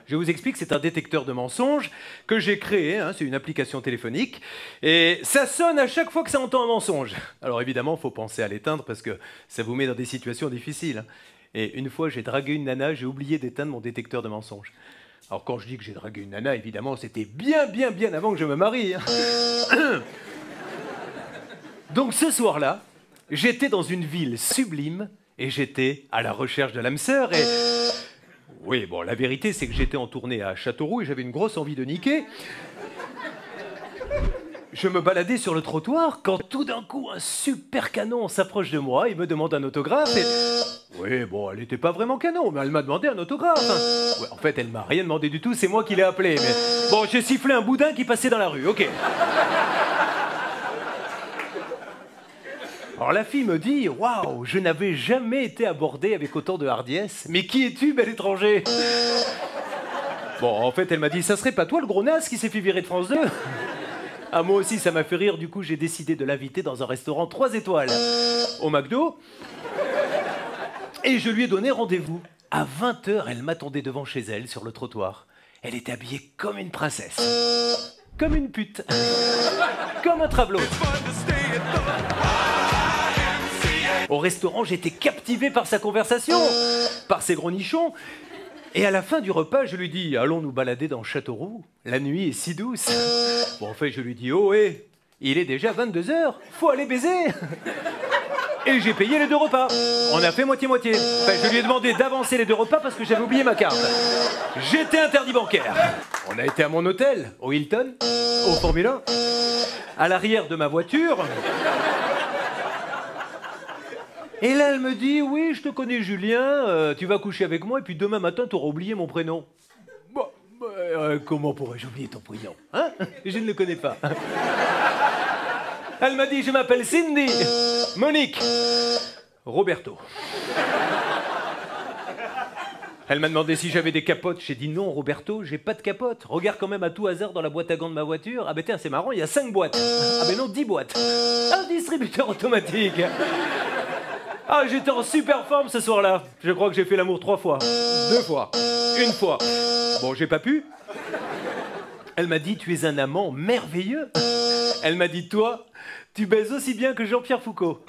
Je vous explique, c'est un détecteur de mensonges que j'ai créé, hein, c'est une application téléphonique, et ça sonne à chaque fois que ça entend un mensonge. Alors évidemment, il faut penser à l'éteindre parce que ça vous met dans des situations difficiles. Et une fois, j'ai dragué une nana, j'ai oublié d'éteindre mon détecteur de mensonges. Alors quand je dis que j'ai dragué une nana, évidemment, c'était bien avant que je me marie. Hein. Donc ce soir-là, j'étais dans une ville sublime et j'étais à la recherche de l'âme sœur et... Oui, bon, la vérité, c'est que j'étais en tournée à Châteauroux et j'avais une grosse envie de niquer. Je me baladais sur le trottoir quand tout d'un coup, un super canon s'approche de moi et me demande un autographe et... Oui, bon, elle n'était pas vraiment canon, mais elle m'a demandé un autographe. Hein. Ouais, en fait, elle m'a rien demandé du tout, c'est moi qui l'ai appelé. Mais... Bon, j'ai sifflé un boudin qui passait dans la rue, ok. Alors la fille me dit « Waouh, je n'avais jamais été abordée avec autant de hardiesse. Mais qui es-tu, bel étranger ?» Bon, en fait, elle m'a dit « Ça serait pas toi le gros naze qui s'est fait virer de France 2 ?» Ah, moi aussi, ça m'a fait rire. Du coup, j'ai décidé de l'inviter dans un restaurant 3 étoiles au McDo. Et je lui ai donné rendez-vous. À 20h, elle m'attendait devant chez elle, sur le trottoir. Elle était habillée comme une princesse. Comme une pute. Comme un travelot. Au restaurant, j'étais captivé par sa conversation, par ses gros nichons. Et à la fin du repas, je lui dis « Allons nous balader dans Châteauroux, la nuit est si douce. » Bon, en fait, je lui dis « Oh, hé, il est déjà 22h, faut aller baiser. » Et j'ai payé les 2 repas. On a fait moitié-moitié. Enfin, je lui ai demandé d'avancer les 2 repas parce que j'avais oublié ma carte. J'étais interdit bancaire. On a été à mon hôtel, au Hilton, au Formule 1, à l'arrière de ma voiture. Et là, elle me dit, oui, je te connais, Julien, tu vas coucher avec moi, et puis demain matin, tu auras oublié mon prénom. Bon, comment pourrais-je oublier ton prénom, hein? Je ne le connais pas. Elle m'a dit, je m'appelle Cindy, Monique, Roberto. Elle m'a demandé si j'avais des capotes. J'ai dit non, Roberto, j'ai pas de capote. Regarde quand même à tout hasard dans la boîte à gants de ma voiture. Ah ben tiens, c'est marrant, il y a 5 boîtes. Ah ben non, 10 boîtes. Un distributeur automatique. Ah, j'étais en super forme ce soir-là. Je crois que j'ai fait l'amour 3 fois. 2 fois. 1 fois. Bon, j'ai pas pu. Elle m'a dit, tu es un amant merveilleux. Elle m'a dit, toi, tu baises aussi bien que Jean-Pierre Foucault.